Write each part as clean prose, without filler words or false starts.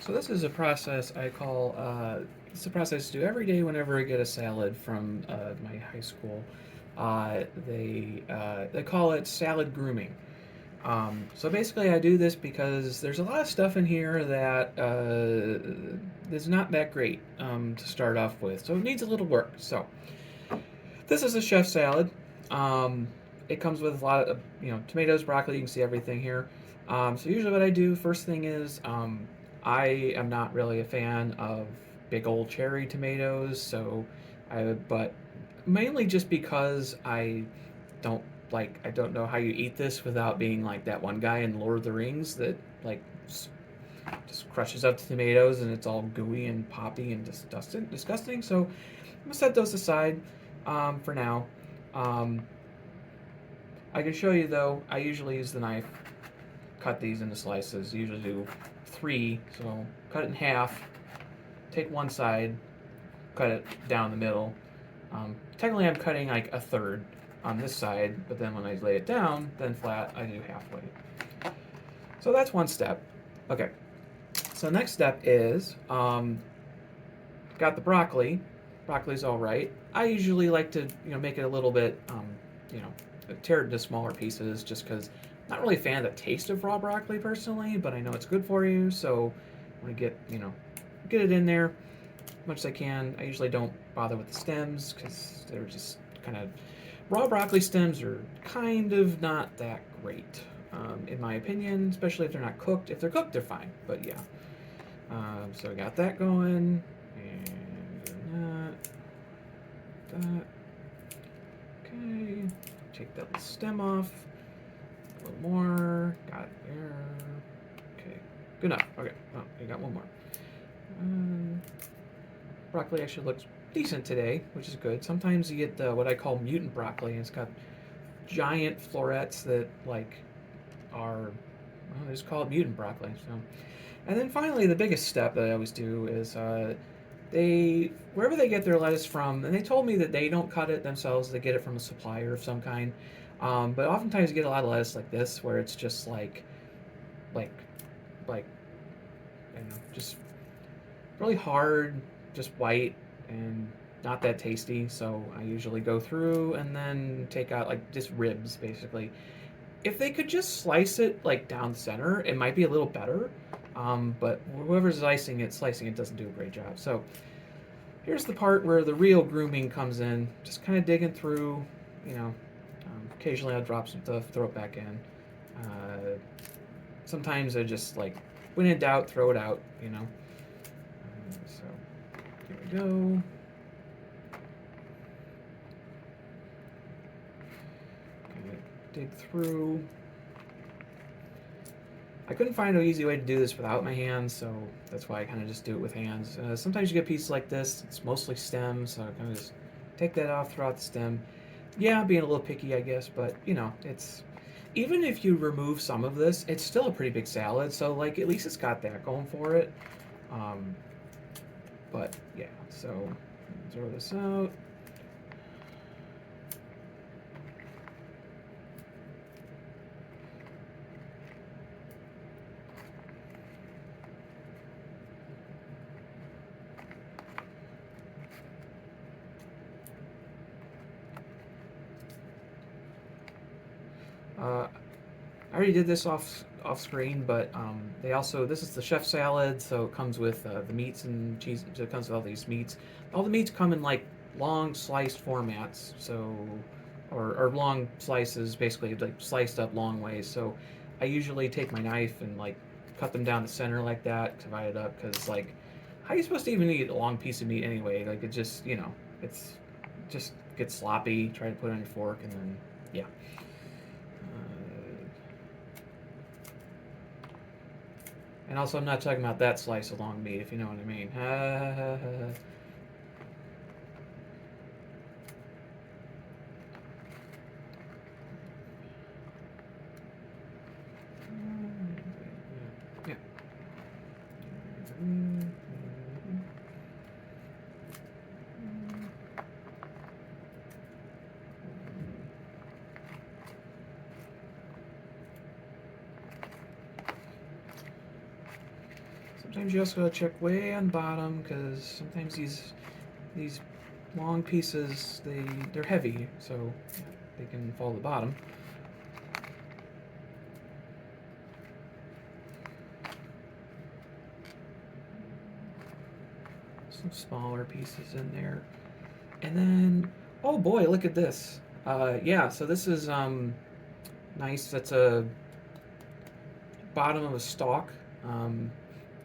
So this is a process I call it's a process I do every day whenever I get a salad from my high school. They call it salad grooming. So basically, I do this because there's a lot of stuff in here that is not that great to start off with, so it needs a little work. So this is a chef salad. Um, it comes with a lot of tomatoes, broccoli. You can see everything here. So usually, what I do first thing is I am not really a fan of big old cherry tomatoes. But mainly just because I don't know how you eat this without being like that one guy in Lord of the Rings that like just crushes up the tomatoes and it's all gooey and poppy and disgusting. So I'm gonna set those aside for now. Um, I can show you though. I usually use the knife, cut these into slices. Usually do three, so cut it in half. Take one side, cut it down the middle. Technically, I'm cutting like a third on this side, but then when I lay it down, then flat, I do halfway. So that's one step. Okay. So next step is got the broccoli. Broccoli's all right. I usually like to make it a little bit you know tear it into smaller pieces just because I'm not really a fan of the taste of raw broccoli personally, but I know it's good for you. So I want to get it in there as much as I can. I usually don't bother with the stems because they're just kind of raw broccoli stems are kind of not that great. In my opinion, especially if they're not cooked. If they're cooked, they're fine. But yeah, so I got that going, and that. Okay, take that little stem off. A little more. Got it there. Okay, good enough. Okay, oh, I got one more. Um, Broccoli actually looks decent today, which is good. Sometimes you get what I call mutant broccoli, and it's got giant florets that they just call it mutant broccoli. So, and then finally, the biggest step that I always do is they wherever they get their lettuce from, and they told me that they don't cut it themselves; they get it from a supplier of some kind. But oftentimes, you get a lot of lettuce like this, where it's just like like I don't know, just really hard, just white and not that tasty. So I usually go through and then take out like just ribs, basically. If they could just slice it like down the center, it might be a little better. But whoever's slicing it doesn't do a great job. So here's the part where the real grooming comes in. Just kind of digging through, you know. Occasionally I'll drop some stuff, throw it back in. Sometimes I just like, when in doubt, throw it out, you know. So here we go. Kind of dig through. I couldn't find an easy way to do this without my hands, so that's why I kind of just do it with hands. Sometimes you get pieces like this, it's mostly stem, so I kind of just take that off, throw out the stem. Yeah, being a little picky, I guess, but it's even if you remove some of this, it's still a pretty big salad, so like at least it's got that going for it. Um, but yeah, so throw this out. I already did this off screen, but they also this is the chef salad, so it comes with the meats and cheese. So it comes with all these meats. All the meats come in like long sliced formats, so or long slices, basically like sliced up long ways. So I usually take my knife and like cut them down the center like that, divide it up, because like how are you supposed to even eat a long piece of meat anyway? Like it just it's just gets sloppy. Try to put it on your fork, and then yeah. And also, I'm not talking about that slice of long meat, if you know what I mean. Yeah. So Sometimes you also gotta check way on the bottom because sometimes these long pieces they're heavy, so they can fall to the bottom. Some smaller pieces in there, and then oh boy, look at this. Yeah, so this is nice. That's a bottom of a stalk. Um,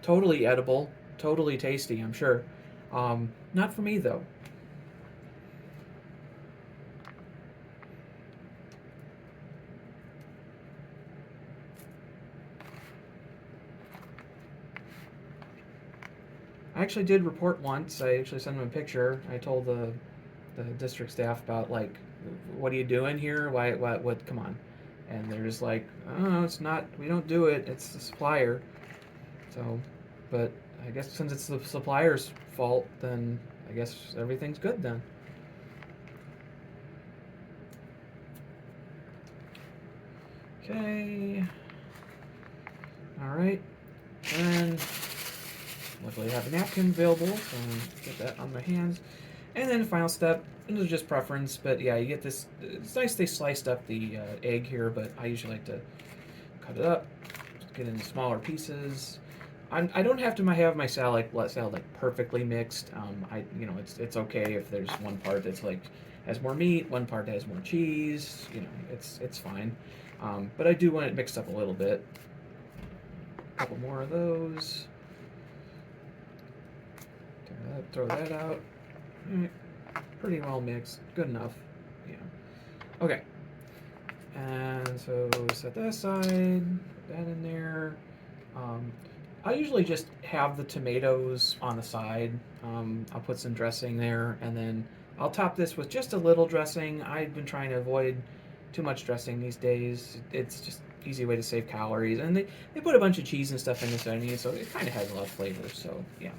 totally edible, totally tasty, I'm sure. Not for me though. I actually did report once. I actually sent them a picture. I told the district staff about like, what are you doing here? Why? What? Come on. And they're just like, oh, it's not. We don't do it. It's the supplier. So, but I guess since it's the supplier's fault, then I guess everything's good then. Okay. All right. And luckily I have a napkin available, so I'm gonna get that on my hands. And then the final step, and this is just preference, but yeah, you get this. It's nice they sliced up the egg here, but I usually like to cut it up, get into smaller pieces. I don't have to have my salad like perfectly mixed. It's okay if there's one part that's like has more meat, one part has more cheese. It's fine. But I do want it mixed up a little bit. A couple more of those. Throw that out. Right. Pretty well mixed. Good enough. Yeah. Okay. And so set that aside. Put that in there. I usually just have the tomatoes on the side. I'll put some dressing there, and then I'll top this with just a little dressing. I've been trying to avoid too much dressing these days. It's just easy way to save calories, and they put a bunch of cheese and stuff in this onion, so it kind of has a lot of flavor. So yeah.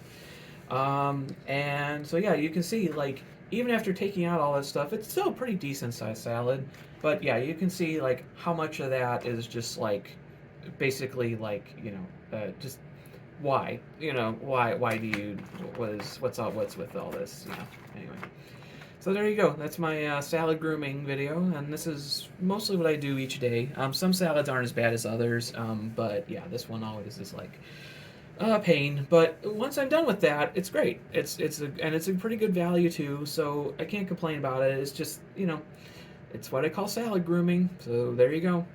And so yeah, you can see like even after taking out all that stuff, it's still a pretty decent sized salad. But yeah, you can see like how much of that is just like basically like just why do you what's with all this anyway. So there you go. That's my salad grooming video, and this is mostly what I do each day. Some salads aren't as bad as others, but yeah, this one always is like pain. But once I'm done with that, it's great. It's a pretty good value too. So I can't complain about it. It's just it's what I call salad grooming. So there you go.